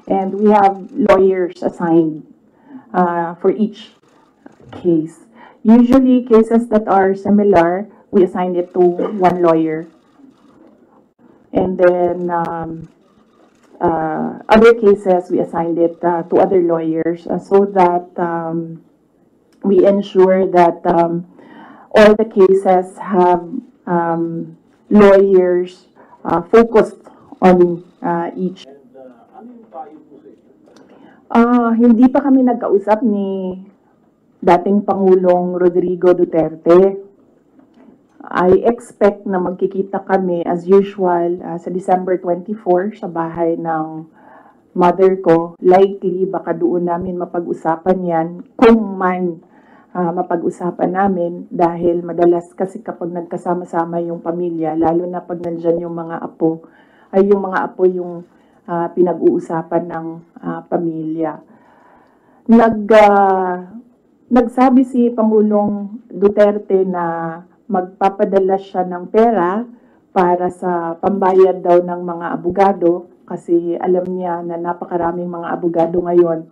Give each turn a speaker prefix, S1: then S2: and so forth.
S1: And we have lawyers assigned for each case. Usually, cases that are similar, we assign it to one lawyer. And then other cases, we assigned it to other lawyers so that we ensure that all the cases have lawyers focused on each. Hindi pa kami nagkausap ni dating Pangulong Rodrigo Duterte. I expect na magkikita kami as usual sa December 24 sa bahay ng mother ko. Likely, baka doon namin mapag-usapan yan kung man mapag-usapan namin dahil madalas kasi kapag nagkasama-sama yung pamilya, lalo na pag nandyan yung mga apo, ay yung mga apo yung pinag-uusapan ng pamilya. Nagsabi si Pangulong Duterte na magpapadala siya ng pera para sa pambayad daw ng mga abogado kasi alam niya na napakaraming mga abogado ngayon